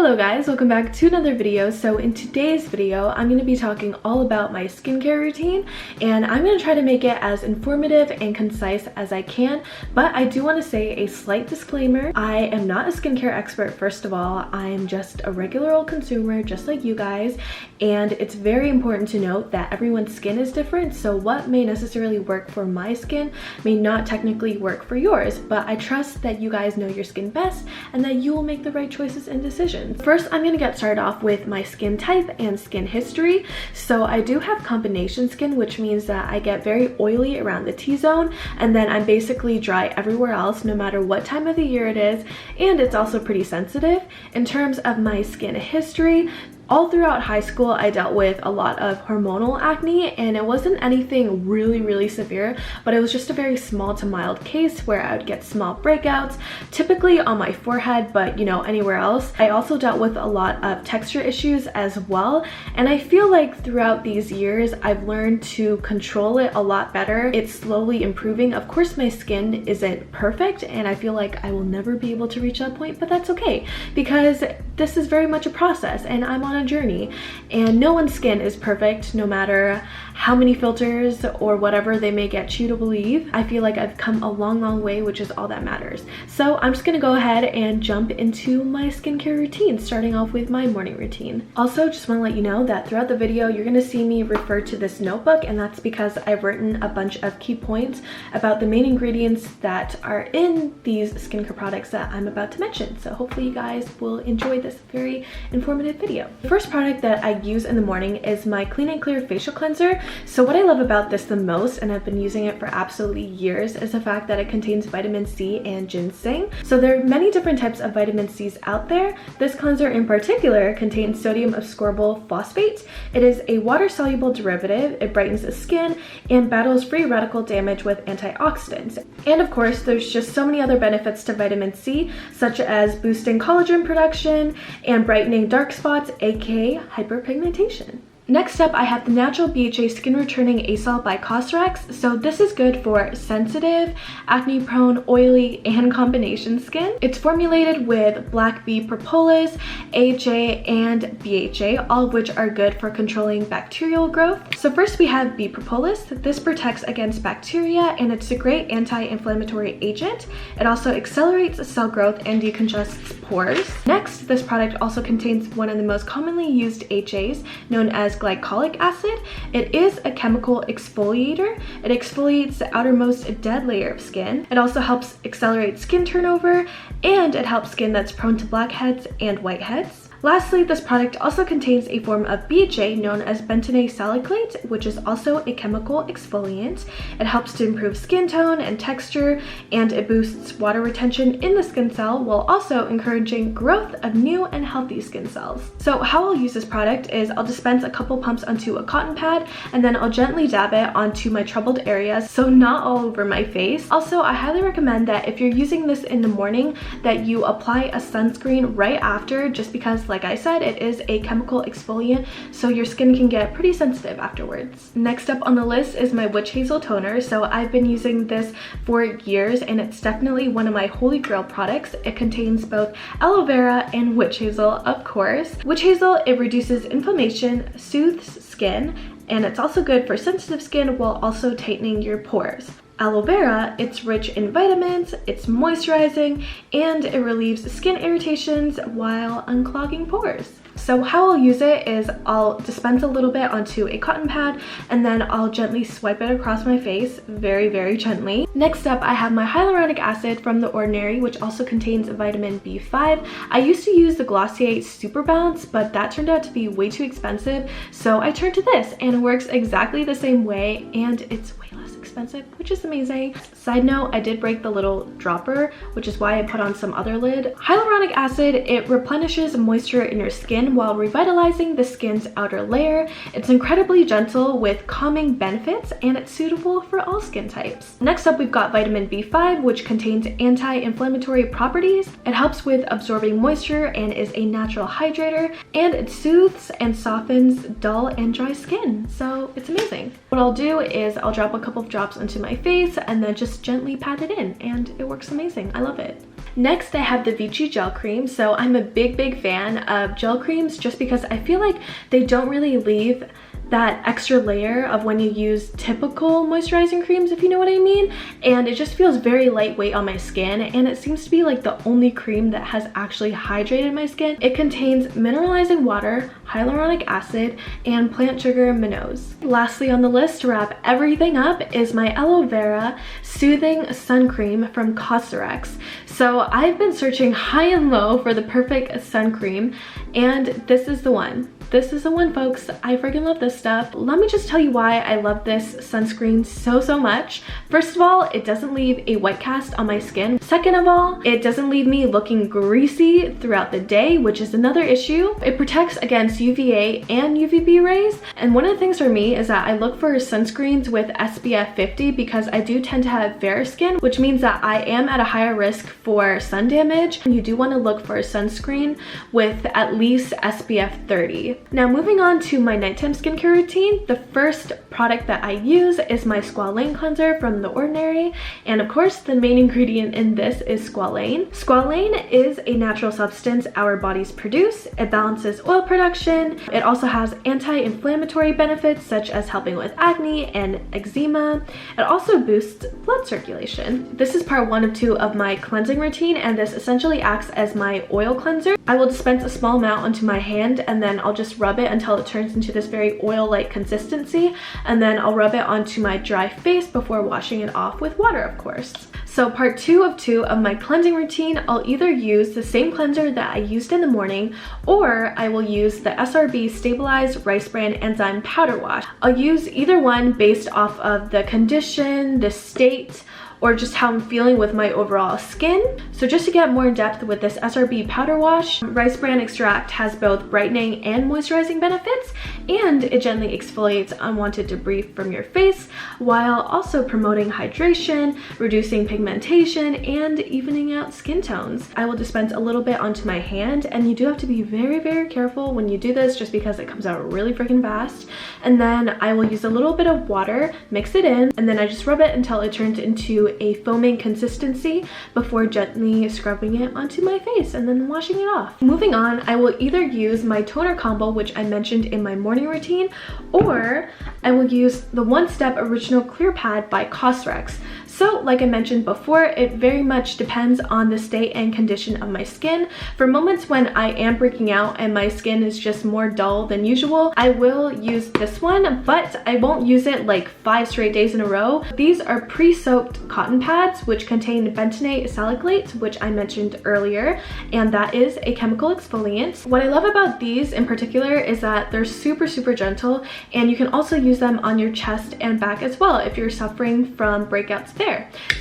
Hello guys, welcome back to another video. So in today's video, I'm going to be talking all about my skincare routine, and I'm going to try to make it as informative and concise as I can. But I do want to say a slight disclaimer. I am not a skincare expert, first of all. I am just a regular old consumer, just like you guys. And it's very important to note that everyone's skin is different. So what may necessarily work for my skin may not technically work for yours. But I trust that you guys know your skin best and that you will make the right choices and decisions. First, I'm going to get started off with my skin type and skin history. So I do have combination skin, which means that I get very oily around the T-zone, and then I'm basically dry everywhere else, no matter what time of the year it is, and it's also pretty sensitive. In terms of my skin history, all throughout high school, I dealt with a lot of hormonal acne, and it wasn't anything really severe, but it was just a very small to mild case where I would get small breakouts, typically on my forehead, but you know, anywhere else. I also dealt with a lot of texture issues as well, and I feel like throughout these years, I've learned to control it a lot better. It's slowly improving. Of course, my skin isn't perfect, and I feel like I will never be able to reach that point, but that's okay, because this is very much a process, and I'm on a journey, and no one's skin is perfect, no matter how many filters or whatever they may get you to believe. I feel like I've come a long way, which is all that matters. So I'm just gonna go ahead and jump into my skincare routine, starting off with my morning routine. Also, just want to let you know that throughout the video you're gonna see me refer to this notebook, and that's because I've written a bunch of key points about the main ingredients that are in these skincare products that I'm about to mention. So hopefully you guys will enjoy this very informative video. The first product that I use in the morning is my Clean and Clear facial cleanser. So what I love about this the most, and I've been using it for absolutely years, is the fact that it contains vitamin C and ginseng. So there are many different types of vitamin C's out there. This cleanser in particular contains sodium ascorbyl phosphate. It is a water-soluble derivative. It brightens the skin and battles free radical damage with antioxidants. And of course, there's just so many other benefits to vitamin C, such as boosting collagen production and brightening dark spots, aka hyperpigmentation. Next up, I have the Natural BHA Skin Returning Acyl by Cosrx. So this is good for sensitive, acne-prone, oily, and combination skin. It's formulated with black bee propolis, AHA, and BHA, all of which are good for controlling bacterial growth. So first we have bee propolis. This protects against bacteria, and it's a great anti-inflammatory agent. It also accelerates cell growth and decongests pores. Next, this product also contains one of the most commonly used HAs, known as glycolic acid. It is a chemical exfoliator. It exfoliates the outermost dead layer of skin. It also helps accelerate skin turnover, and it helps skin that's prone to blackheads and whiteheads. Lastly, this product also contains a form of BHA known as bentone salicylate, which is also a chemical exfoliant. It helps to improve skin tone and texture, and it boosts water retention in the skin cell while also encouraging growth of new and healthy skin cells. So how I'll use this product is I'll dispense a couple pumps onto a cotton pad, and then I'll gently dab it onto my troubled areas, so not all over my face. Also, I highly recommend that if you're using this in the morning, that you apply a sunscreen right after, just because, like I said, it is a chemical exfoliant, so your skin can get pretty sensitive afterwards. Next up on the list is my Witch Hazel toner. So I've been using this for years, and it's definitely one of my holy grail products. It contains both aloe vera and witch hazel, of course. Witch hazel, it reduces inflammation, soothes skin, and it's also good for sensitive skin while also tightening your pores. Aloe vera, it's rich in vitamins, it's moisturizing, and it relieves skin irritations while unclogging pores. So how I'll use it is I'll dispense a little bit onto a cotton pad, and then I'll gently swipe it across my face, very gently. Next up, I have my hyaluronic acid from The Ordinary, which also contains vitamin B5. I used to use the Glossier Super Bounce, but that turned out to be way too expensive, so I turned to this, and it works exactly the same way, and it's way less expensive, which is amazing. Side note, I did break the little dropper, which is why I put on some other lid. Hyaluronic acid, it replenishes moisture in your skin while revitalizing the skin's outer layer. It's incredibly gentle with calming benefits, and it's suitable for all skin types. Next up, we've got vitamin B5, which contains anti-inflammatory properties. It helps with absorbing moisture and is a natural hydrator, and it soothes and softens dull and dry skin, so it's amazing. What I'll do is I'll drop a couple of drops onto my face and then just gently pat it in, and it works amazing. I love it. Next, I have the VICHY gel cream. So I'm a big fan of gel creams just because I feel like they don't really leave that extra layer of when you use typical moisturizing creams, if you know what I mean. And it just feels very lightweight on my skin, and it seems to be like the only cream that has actually hydrated my skin. It contains mineralizing water, hyaluronic acid, and plant sugar mannose. Lastly on the list, to wrap everything up, is my aloe vera soothing sun cream from Cosrx. So I've been searching high and low for the perfect sun cream, and this is the one. This is the one, folks. I freaking love this stuff. Let me just tell you why I love this sunscreen so much. First of all, it doesn't leave a white cast on my skin. Second of all, it doesn't leave me looking greasy throughout the day, which is another issue. It protects against UVA and UVB rays. And one of the things for me is that I look for sunscreens with SPF 50 because I do tend to have fair skin, which means that I am at a higher risk for sun damage. And you do want to look for a sunscreen with at least SPF 30. Now moving on to my nighttime skincare routine, the first product that I use is my Squalane cleanser from The Ordinary, and of course the main ingredient in this is Squalane. Squalane is a natural substance our bodies produce. It balances oil production. It also has anti-inflammatory benefits such as helping with acne and eczema. It also boosts blood circulation. This is part 1 of 2 of my cleansing routine, and this essentially acts as my oil cleanser. I will dispense a small amount onto my hand, and then I'll just rub it until it turns into this very oil-like consistency, and then I'll rub it onto my dry face before washing it off with water, of course. So part 2 of 2 of my cleansing routine, I'll either use the same cleanser that I used in the morning, or I will use the SRB Stabilized Rice Bran Enzyme Powder Wash. I'll use either one based off of the condition, the state, or just how I'm feeling with my overall skin. So just to get more in depth with this SRB powder wash, rice bran extract has both brightening and moisturizing benefits, and it gently exfoliates unwanted debris from your face while also promoting hydration, reducing pigmentation, and evening out skin tones. I will dispense a little bit onto my hand, and you do have to be very careful when you do this just because it comes out really freaking fast. And then I will use a little bit of water, mix it in, and then I just rub it until it turns into a foaming consistency before gently scrubbing it onto my face and then washing it off. Moving on, I will either use my toner combo, which I mentioned in my morning routine, or I will use the One Step Original Clear Pad by Cosrx. So like I mentioned before, it very much depends on the state and condition of my skin. For moments when I am breaking out and my skin is just more dull than usual, I will use this one, but I won't use it like 5 straight days in a row. These are pre-soaked cotton pads which contain bentonate salicylate, which I mentioned earlier, and that is a chemical exfoliant. What I love about these in particular is that they're super gentle, and you can also use them on your chest and back as well if you're suffering from breakouts there.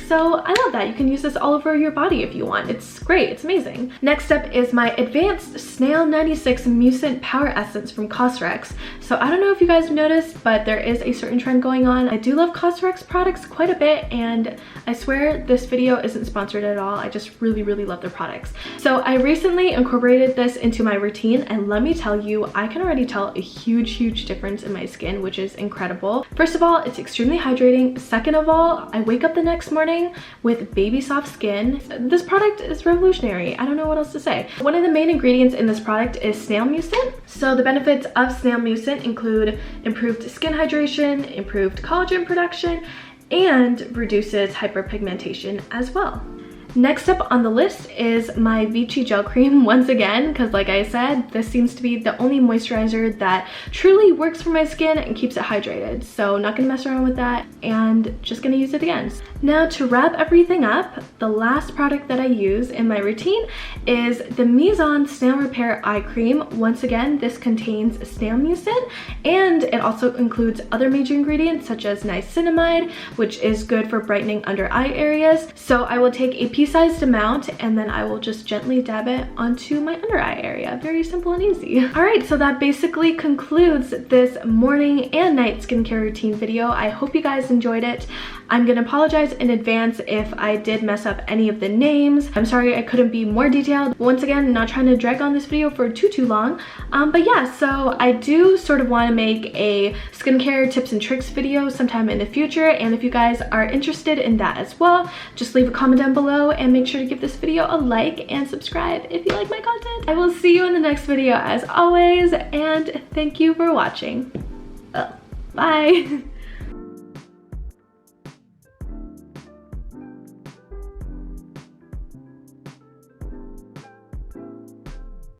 So I love that. You can use this all over your body if you want. It's great. It's amazing. Next up is my Advanced Snail 96 Mucin Power Essence from Cosrx. So I don't know if you guys noticed, but there is a certain trend going on. I do love Cosrx products quite a bit, and I swear this video isn't sponsored at all. I just really love their products. So I recently incorporated this into my routine, and let me tell you, I can already tell a huge difference in my skin, which is incredible. First of all, it's extremely hydrating. Second of all, I wake up the next morning with baby soft skin. This product is revolutionary. I don't know what else to say. One of the main ingredients in this product is snail mucin. So the benefits of snail mucin include improved skin hydration, improved collagen production, and reduces hyperpigmentation as well. Next up on the list is my VICHY gel cream once again, because like I said, this seems to be the only moisturizer that truly works for my skin and keeps it hydrated. So not gonna mess around with that and just gonna use it again. Now to wrap everything up, the last product that I use in my routine is the MIZON Snail Repair Eye Cream. Once again, this contains snail mucin, and it also includes other major ingredients such as niacinamide, which is good for brightening under eye areas. So I will take a pea-sized amount, and then I will just gently dab it onto my under eye area. Very simple and easy. All right, so that basically concludes this morning and night skincare routine video. I hope you guys enjoyed it. I'm gonna apologize in advance if I did mess up any of the names. I'm sorry I couldn't be more detailed. Once again, not trying to drag on this video for too long. But yeah, so I do sort of want to make a skincare tips and tricks video sometime in the future, and if you guys are interested in that as well, just leave a comment down below below and make sure to give this video a like and subscribe if you like my content. I will see you in the next video as always, and thank you for watching. Bye.